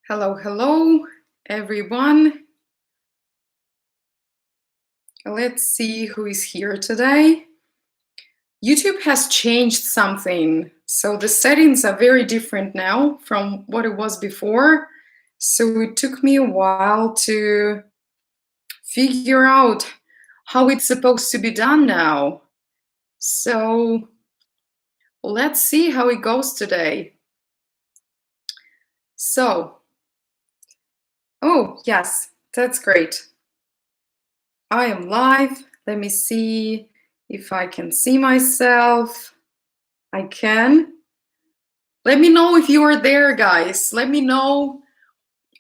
Hello, hello, everyone. Let's see who is here today. YouTube has changed something, so the settings are very different now from what it was before. So it took me a while to figure out how it's supposed to be done now. So let's see how it goes today. So, oh, yes, that's great. I am live. Let me see if I can see myself. I can. Let me know if you are there, guys. Let me know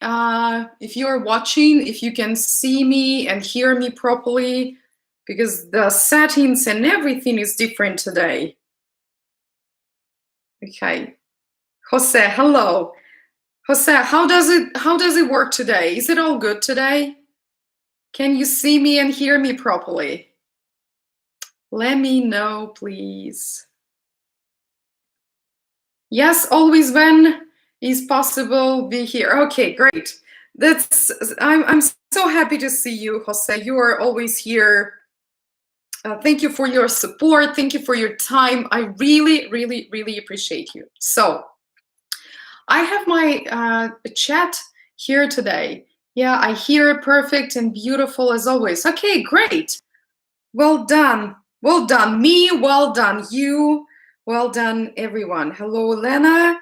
if you are watching, if you can see me and hear me properly, because the settings and everything is different today. Okay. Jose, hello. Jose, how does it work today? Is it all good today? Can you see me and hear me properly? Let me know, please. Yes, always when is possible, be here. Okay, great. I'm so happy to see you, Jose. You are always here. Thank you for your support. Thank you for your time. I really, really, really appreciate you. So I have my chat here today. Yeah, I hear perfect and beautiful as always. Okay, great. Well done. Well done. Me, well done. You, well done, everyone. Hello, Elena.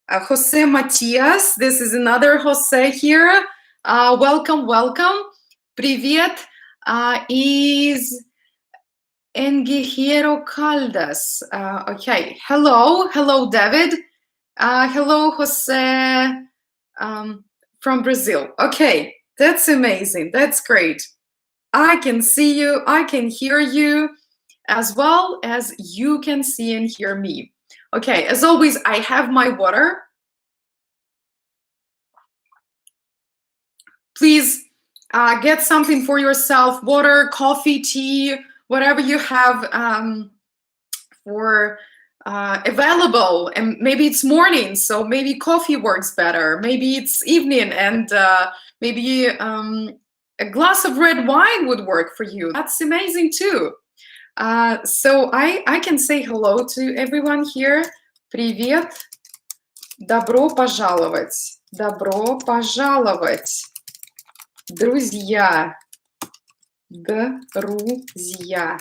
Jose Matias. This is another Jose here. Welcome, welcome. Привет из Enguerrero Caldas. Okay. Hello, David. Hello, Jose from Brazil. Okay, that's amazing. That's great. I can see you. I can hear you, as well as you can see and hear me. Okay, as always, I have my water. Please get something for yourself, water, coffee, tea, whatever you have for available. And maybe it's morning, so maybe coffee works better. Maybe it's evening, and maybe a glass of red wine would work for you. That's amazing too. So I can say hello to everyone here. Привет. Добро пожаловать. Добро пожаловать. Друзья. Друзья.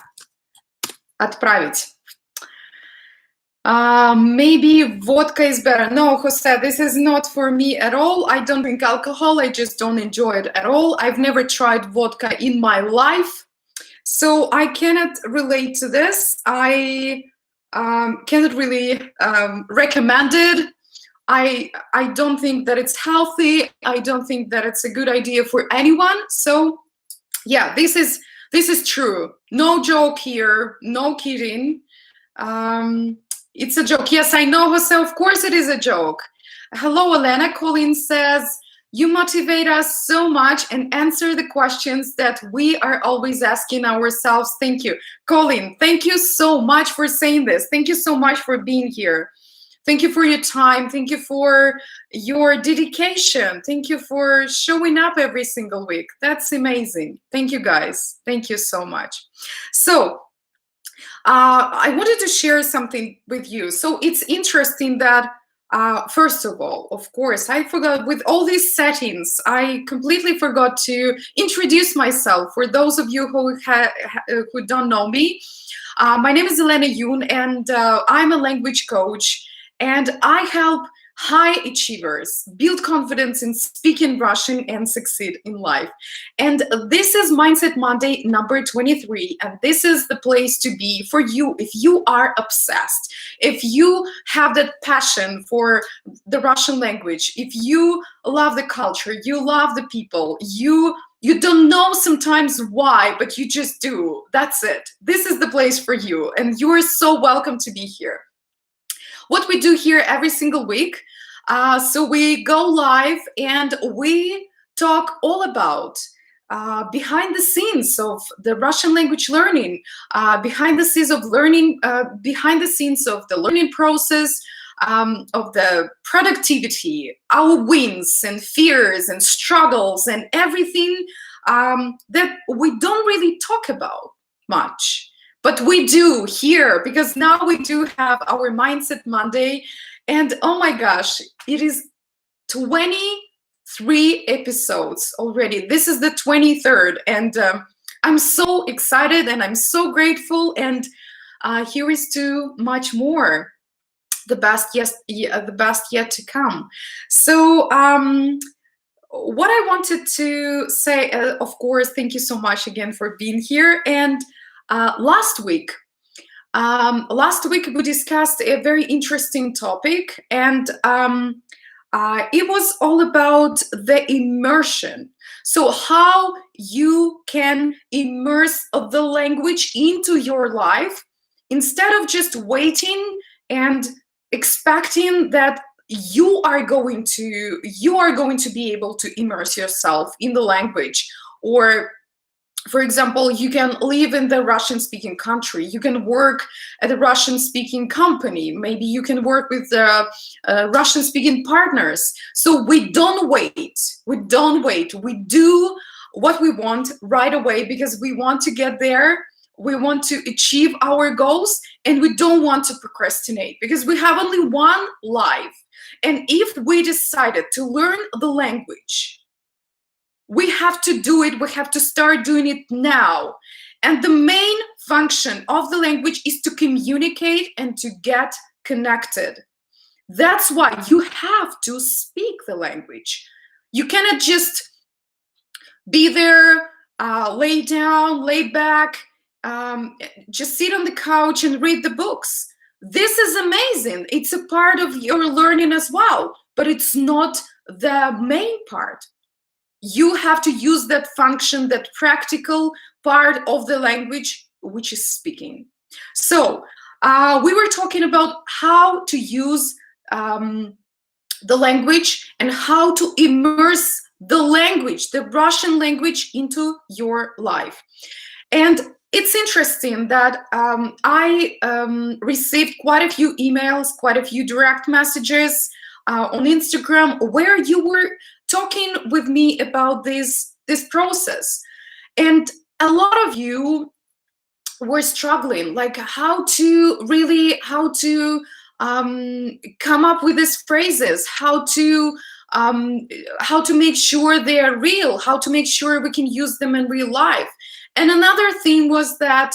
Отправить. Maybe vodka is better. No, Jose, this is not for me at all. I don't drink alcohol. I just don't enjoy it at all. I've never tried vodka in my life, so I cannot relate to this. I cannot really recommend it. I don't think that it's healthy. I don't think that it's a good idea for anyone. So yeah, this is true. No joke here. No kidding. It's a joke. Yes, I know, Jose. Of course it is a joke. Hello, Elena. Colin says, you motivate us so much and answer the questions that we are always asking ourselves. Thank you. Colin, thank you so much for saying this. Thank you so much for being here. Thank you for your time. Thank you for your dedication. Thank you for showing up every single week. That's amazing. Thank you, guys. Thank you so much. So, I wanted to share something with you. So it's interesting that, first of all, of course, I forgot with all these settings, I completely forgot to introduce myself for those of you who don't know me. My name is Elena Jung, and I'm a language coach, and I help high achievers build confidence in speaking Russian and succeed in life. And this is Mindset Monday number 23, and this is the place to be for you if you are obsessed, if you have that passion for the Russian language, if you love the culture, you love the people, you don't know sometimes why, but you just do. That's it. This is the place for you, and you are so welcome to be here. What we do here every single week, so we go live and we talk all about behind the scenes of the Russian language learning, behind the scenes of learning, behind the scenes of the learning process, of the productivity, our wins and fears and struggles and everything that we don't really talk about much. But we do here, because now we do have our Mindset Monday. And oh my gosh, it is 23 episodes already. This is the 23rd. And I'm so excited and I'm so grateful. And here is to much more. The best yet to come. So what I wanted to say, of course, thank you so much again for being here. And last week we discussed a very interesting topic, and it was all about the immersion. So how you can immerse the language into your life instead of just waiting and expecting that you are going to be able to immerse yourself in the language. Or for example, you can live in the Russian-speaking country. You can work at a Russian-speaking company. Maybe you can work with Russian-speaking partners. So we don't wait. We do what we want right away, because we want to get there. We want to achieve our goals, and we don't want to procrastinate, because we have only one life. And if we decided to learn the language, we have to do it. We have to start doing it now. And the main function of the language is to communicate and to get connected. That's why you have to speak the language. You cannot just be there, lay down, lay back, just sit on the couch and read the books. This is amazing. It's a part of your learning as well, but it's not the main part. You have to use that function, that practical part of the language, which is speaking. So we were talking about how to use the language and how to immerse the language, the Russian language, into your life. And it's interesting that I received quite a few emails, quite a few direct messages on Instagram, where you were talking with me about this process. And a lot of you were struggling, like how to come up with these phrases, how to make sure they're real, how to make sure we can use them in real life. And another thing was that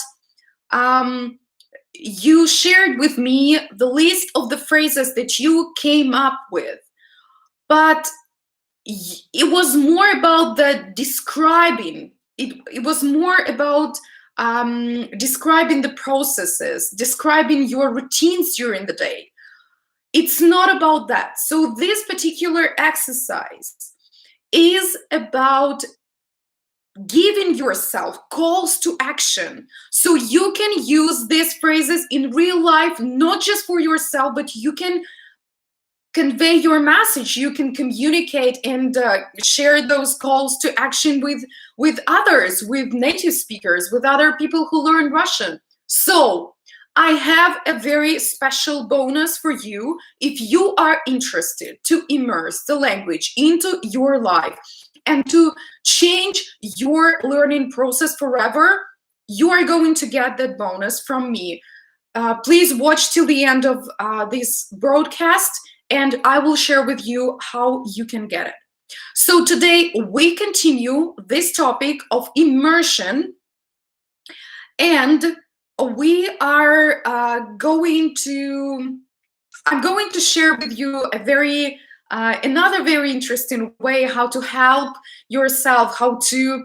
you shared with me the list of the phrases that you came up with, but it was more about the describing. It was more about describing the processes, describing your routines during the day. It's not about that. So this particular exercise is about giving yourself calls to action, so you can use these phrases in real life, not just for yourself, but you can convey your message. You can communicate and share those calls to action with others, with native speakers, with other people who learn Russian. So I have a very special bonus for you. If you are interested to immerse the language into your life and to change your learning process forever, you are going to get that bonus from me. Please watch till the end of this broadcast, and I will share with you how you can get it. So today we continue this topic of immersion, and we are I'm going to share with you another very interesting way how to help yourself, how to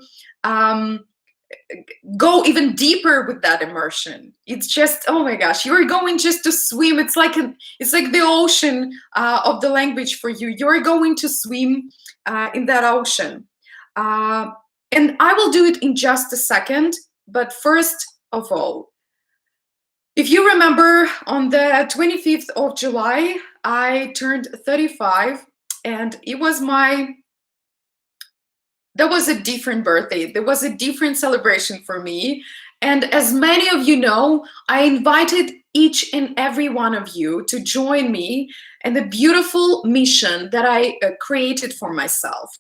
go even deeper with that immersion. It's just, oh my gosh, you're going just to swim. It's like the ocean of the language for you. You're going to swim in that ocean. And I will do it in just a second. But first of all, if you remember, on the 25th of July, I turned 35, and that was a different birthday. There was a different celebration for me. And as many of you know, I invited each and every one of you to join me in the beautiful mission that I created for myself,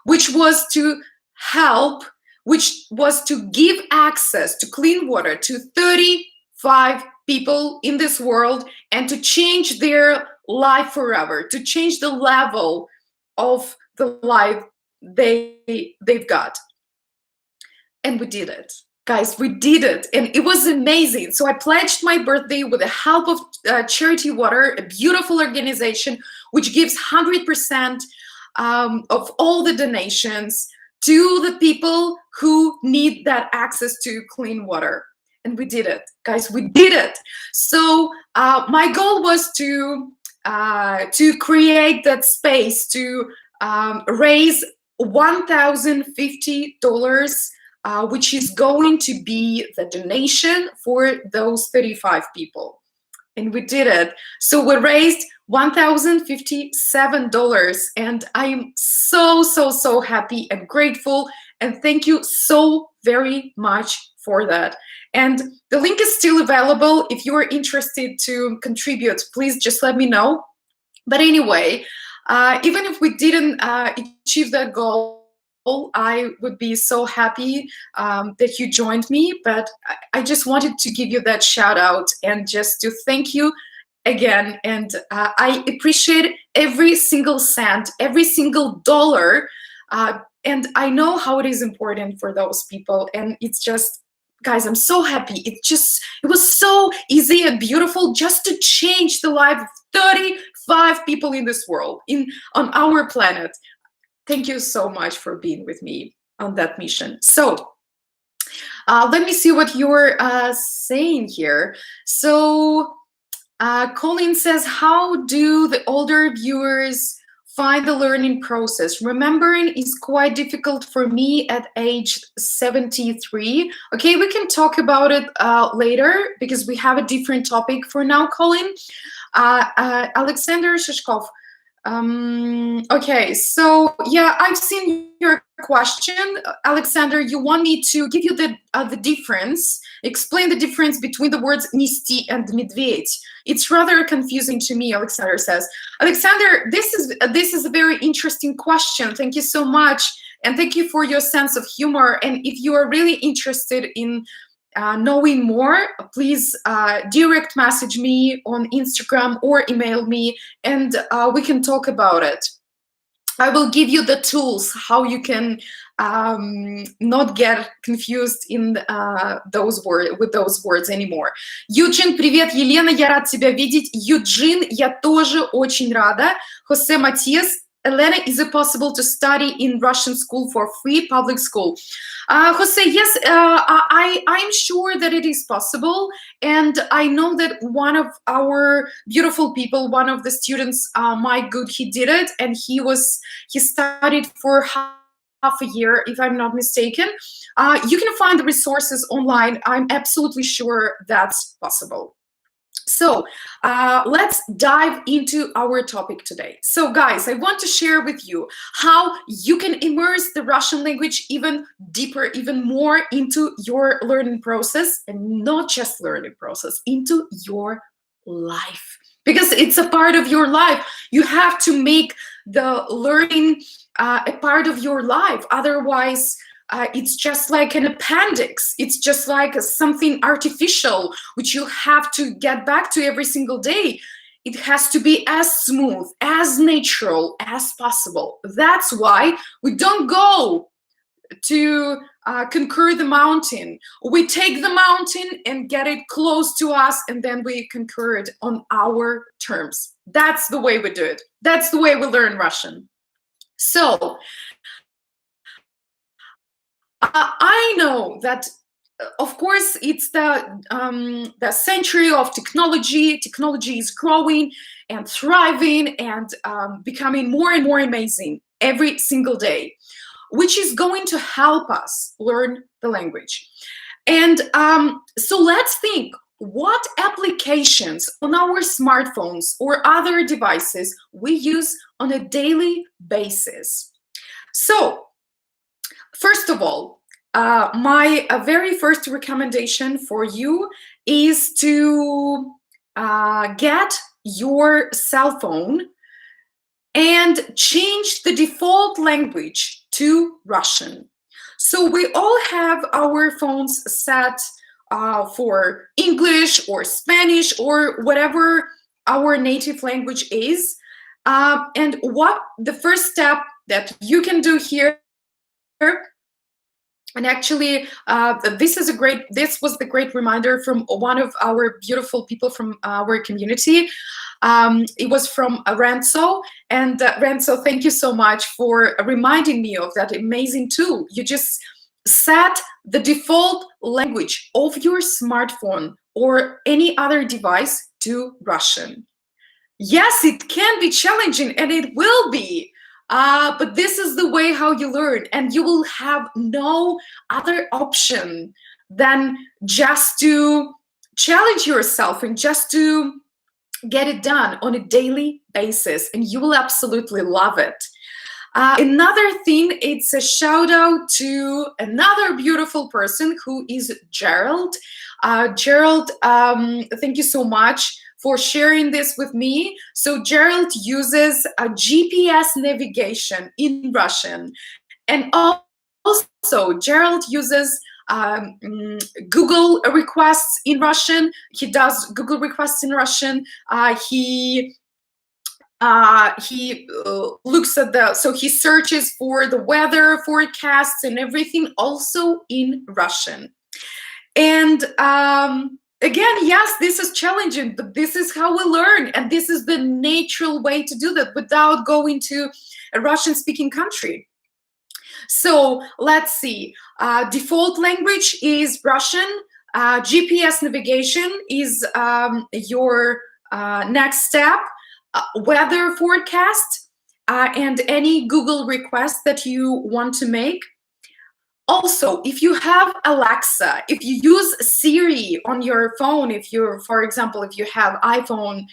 which was to help, which was to give access to clean water to 35 people in this world and to change their life forever, to change the level of the life they've got. And we did it. Guys, we did it, and it was amazing. So I pledged my birthday with the help of Charity Water, a beautiful organization which gives 100% of all the donations to the people who need that access to clean water. And we did it, guys, we did it. So my goal was to create that space to raise $1,050, which is going to be the donation for those 35 people. And we did it. So we raised $1,057, and I'm so happy and grateful, and thank you so very much for that. And the link is still available. If you are interested to contribute, please just let me know. But anyway, even if we didn't achieve that goal, I would be so happy that you joined me. But I just wanted to give you that shout out and just to thank you again. And I appreciate every single cent, every single dollar. And I know how it is important for those people. And it's just, guys, I'm so happy. It was so easy and beautiful just to change the life of 35 people in this world, on our planet. Thank you so much for being with me on that mission. So let me see what you're saying here. So Colin says, how do the older viewers find the learning process? Remembering is quite difficult for me at age 73. Okay, we can talk about it later because we have a different topic for now, Colin. Alexander Shishkov. Okay, so yeah, I've seen your question, Alexander. You want me to give you the difference, explain the difference between the words nести and медведь. It's rather confusing to me, Alexander says. Alexander, this is a very interesting question. Thank you so much, and thank you for your sense of humor. And if you are really interested in knowing more, please direct message me on Instagram or email me, and we can talk about it. I will give you the tools how you can not get confused in with those words anymore. Юджин, привет, Елена, я рад тебя видеть. Юджин, я тоже очень рада. Хосе Матиас, Elena, is it possible to study in Russian school for free, public school? Jose, yes, I'm sure that it is possible. And I know that one of our beautiful people, one of the students, Mike Good, he did it. And he studied for half a year, if I'm not mistaken. You can find the resources online. I'm absolutely sure that's possible. So let's dive into our topic today. So guys, I want to share with you how you can immerse the Russian language even deeper, even more into your learning process, and not just learning process, into your life. Because it's a part of your life. You have to make the learning a part of your life. Otherwise, it's just like an appendix. It's just like something artificial, which you have to get back to every single day. It has to be as smooth, as natural as possible. That's why we don't go to conquer the mountain. We take the mountain and get it close to us, and then we conquer it on our terms. That's the way we do it. That's the way we learn Russian. So, I know that, of course, it's the century of technology. Technology is growing and thriving and becoming more and more amazing every single day, which is going to help us learn the language. And so let's think, what applications on our smartphones or other devices we use on a daily basis. So, first of all, my very first recommendation for you is to get your cell phone and change the default language to Russian. So we all have our phones set for English or Spanish or whatever our native language is. And what the first step that you can do here, and actually this was the great reminder from one of our beautiful people from our community. It was from Renzo, and Renzo, thank you so much for reminding me of that amazing tool. You just set the default language of your smartphone or any other device to Russian. Yes, it can be challenging, and it will be. But this is the way how you learn, and you will have no other option than just to challenge yourself and just to get it done on a daily basis, and you will absolutely love it. Another thing, it's a shout out to another beautiful person who is Gerald. Gerald, thank you so much for sharing this with me. So Gerald uses a GPS navigation in Russian. And also Gerald uses Google requests in Russian. He does Google requests in Russian. He looks at so he searches for the weather forecasts and everything also in Russian. And again, yes, this is challenging, but this is how we learn, and this is the natural way to do that without going to a Russian-speaking country. So let's see. Default language is Russian. GPS navigation is your next step. Weather forecast and any Google request that you want to make. Also, if you have Alexa, if you use Siri on your phone, for example, if you have iPhone,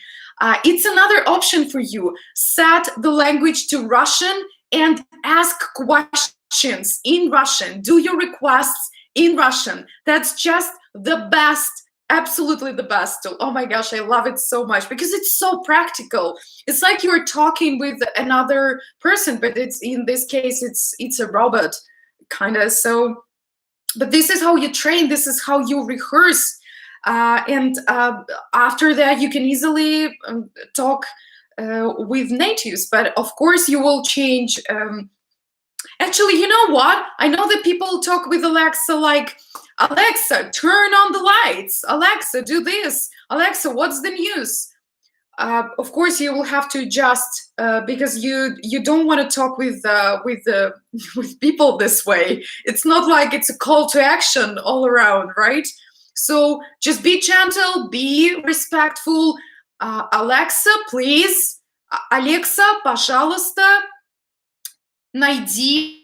it's another option for you. Set the language to Russian and ask questions in Russian. Do your requests in Russian. That's just the best, absolutely the best tool. Oh my gosh, I love it so much because it's so practical. It's like you're talking with another person, but it's in this case, it's a robot. Kind of. So, but this is how you train, this is how you rehearse, and after that you can easily talk with natives. But of course you will change. Actually, you know what, I know that people talk with Alexa like, Alexa, turn on the lights, Alexa, do this, Alexa, what's the news? Of course, you will have to adjust because you don't want to talk with people this way. It's not like it's a call to action all around, right? So just be gentle, be respectful. Alexa, please. Alexa, пожалуйста, найди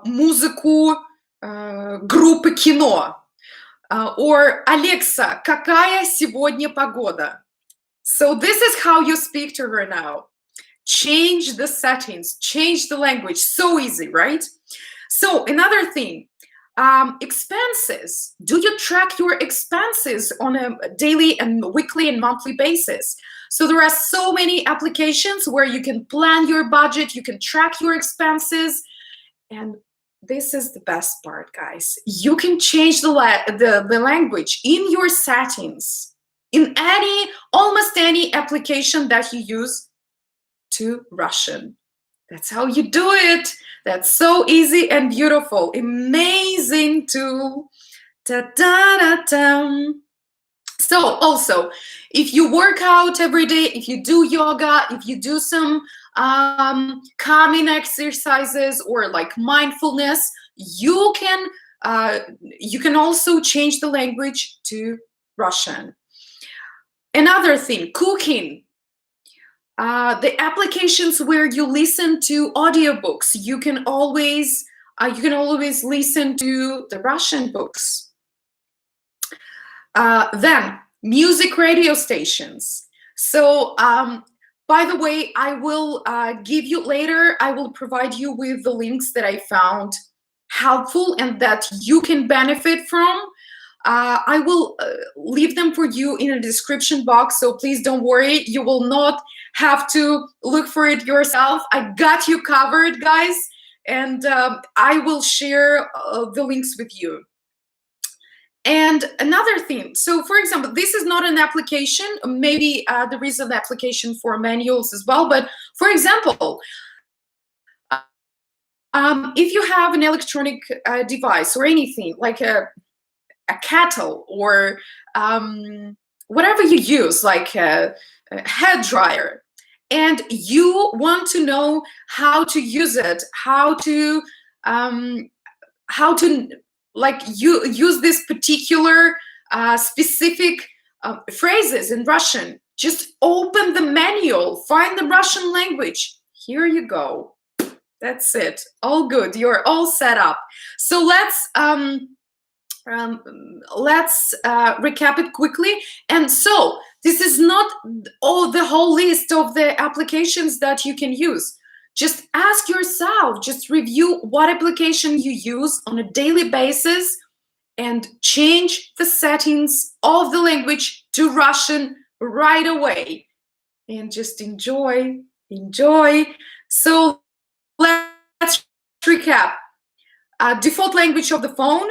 музыку группы кино. Or Alexa, какая сегодня погода? So this is how you speak to her now. Change the settings, change the language. So easy, right? So another thing, expenses. Do you track your expenses on a daily and weekly and monthly basis? So there are so many applications where you can plan your budget, you can track your expenses, and this is the best part, guys. You can change the language in your settings, in almost any application that you use, to Russian. That's how you do it. That's so easy and beautiful. Amazing tool. Ta-da-da-da. So also, if you work out every day, if you do yoga, if you do some calming exercises or like mindfulness, you can also change the language to Russian. Another thing, cooking. The applications where you listen to audiobooks, you can always listen to the Russian books. Then music radio stations. So by the way, I will give you later, I will provide you with the links that I found helpful and that you can benefit from. I will leave them for you in a description box, so please don't worry. You will not have to look for it yourself. I got you covered, guys, and I will share the links with you. And another thing, so for example, this is not an application. Maybe there is an application for manuals as well, but for example, if you have an electronic device or anything like a kettle or whatever you use, like a hair dryer, and you want to know how to use it, how to like you use this particular specific phrases in Russian, just open the manual, find the Russian language. Here you go. That's it. All good. You're all set up. So let's recap it quickly. And so this is not the whole list of the applications that you can use. Just ask yourself, just review what application you use on a daily basis and change the settings of the language to Russian right away. And just enjoy. So let's recap. Default language of the phone,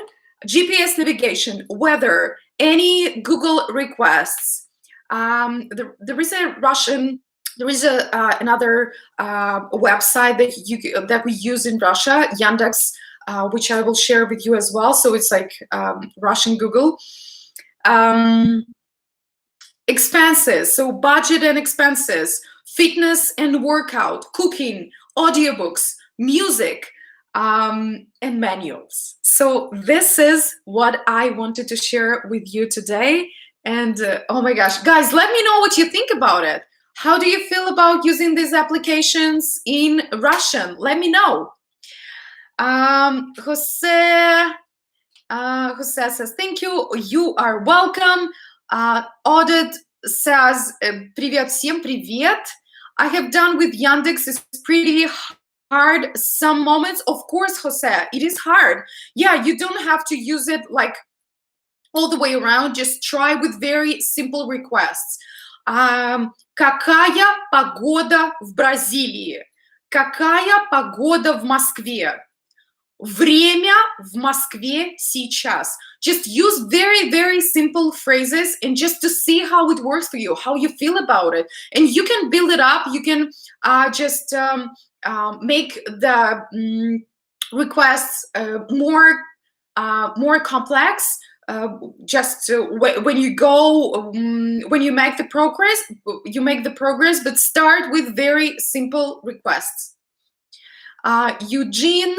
GPS navigation, weather, any Google requests. There is a Russian. There is another website that we use in Russia, Yandex, which I will share with you as well. So it's like Russian Google. Expenses, so budget and expenses, fitness and workout, cooking, audiobooks, music, and manuals. So this is what I wanted to share with you today. And oh my gosh, guys, let me know what you think about it. How do you feel about using these applications in Russian? Let me know. Jose says, thank you. You are welcome. Audit says, привет всем, привет. I have done with Yandex. It's pretty hard some moments. Of course, Jose, it is hard. Yeah, you don't have to use it like all the way around. Just try with very simple requests. Какая погода в Бразилии? Какая погода в Москве? Время в Москве сейчас. Just use very, very simple phrases and just to see how it works for you, how you feel about it. And you can build it up. You can just make the requests more complex. Just when you go, when you make the progress, but start with very simple requests. Eugene,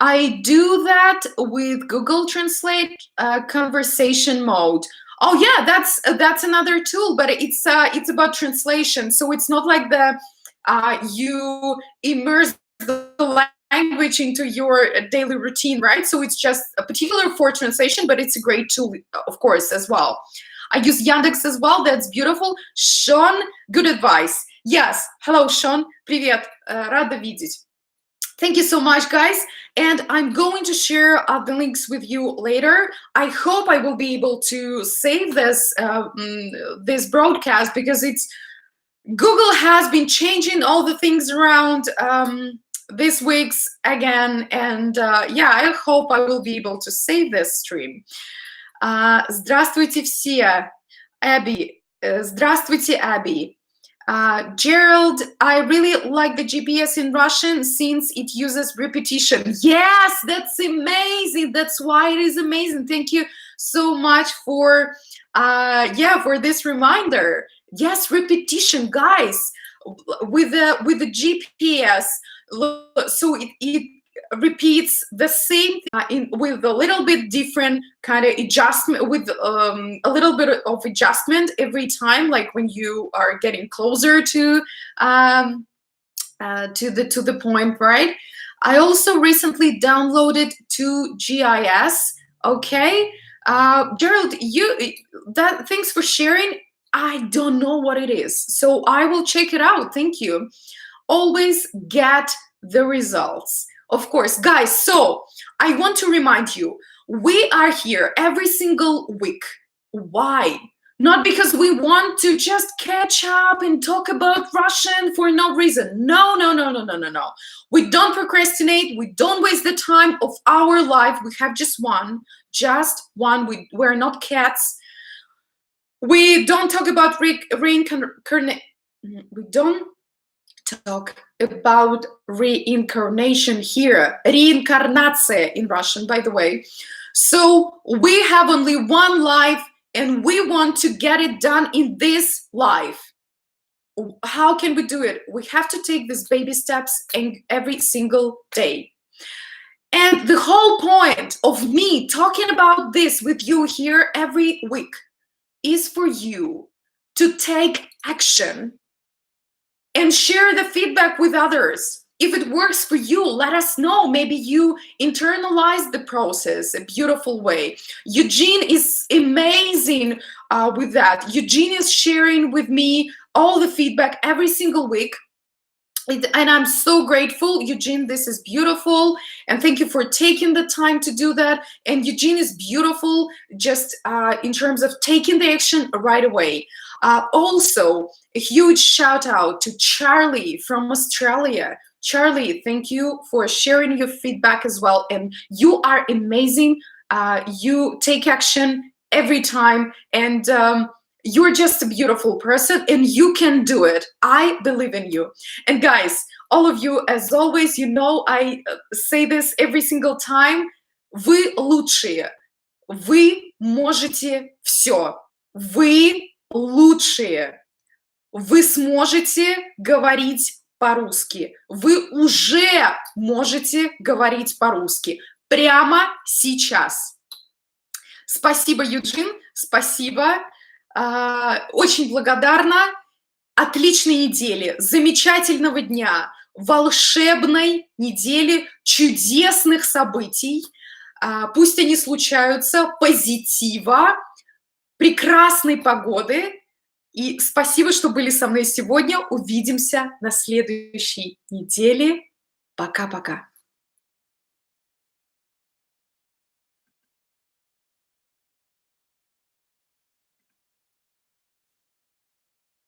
I do that with Google Translate conversation mode. Oh yeah, that's another tool, but it's about translation. So it's not like you immerse the language into your daily routine, right? So it's just a particular for translation, but it's a great tool, of course, as well. I use Yandex as well. That's beautiful. Sean, good advice. Yes. Hello, Sean. Привет. Рада видеть. Thank you so much, guys. And I'm going to share the links with you later. I hope I will be able to save this this broadcast because Google has been changing all the things around this week's again, and yeah, I hope I will be able to save this stream. Здравствуйте все, Abby. Здравствуйте, Abby. Gerald, I really like the GPS in Russian since it uses repetition. Yes, that's amazing. That's why it is amazing. Thank you so much for for this reminder. Yes, repetition, guys. With the GPS, so it repeats the same thing with a little bit different kind of adjustment, with a little bit of adjustment every time, like when you are getting closer to the point, right? I also recently downloaded 2GIS. Okay, Gerald, thanks for sharing. I don't know what it is, so I will check it out. Thank you. Always get the results. Of course, guys, so I want to remind you, We are here every single week. Why? Not because we want to just catch up and talk about Russian for no reason. No, no, no, no, no, no, no. We don't procrastinate. We don't waste the time of our life. We have just one. We're not cats. We don't talk about reincarnation. We don't talk about reincarnation here. Реинкарнация in Russian, by the way. So we have only one life and we want to get it done in this life. How can we do it? We have to take these baby steps every single day. And the whole point of me talking about this with you here every week is for you to take action and share the feedback with others. If it works for you, let us know. Maybe you internalize the process a beautiful way. Eugene is amazing with that. Eugene is sharing with me all the feedback every single week. And I'm so grateful. Eugene, this is beautiful. And thank you for taking the time to do that. And Eugene is beautiful just in terms of taking the action right away. Also, a huge shout out to Charlie from Australia. Charlie, thank you for sharing your feedback as well. And you are amazing. You take action every time. And you're just a beautiful person and you can do it. I believe in you. And guys, all of you, as always, you know, I say this every single time. Вы лучшие. Вы можете все. Вы лучшие. Вы сможете говорить по-русски. Вы уже можете говорить по-русски. Прямо сейчас. Спасибо, Юджин. Спасибо. Очень благодарна. Отличной недели, замечательного дня, волшебной недели, чудесных событий. Пусть они случаются, позитива, прекрасной погоды. И спасибо, что были со мной сегодня. Увидимся на следующей неделе. Пока-пока.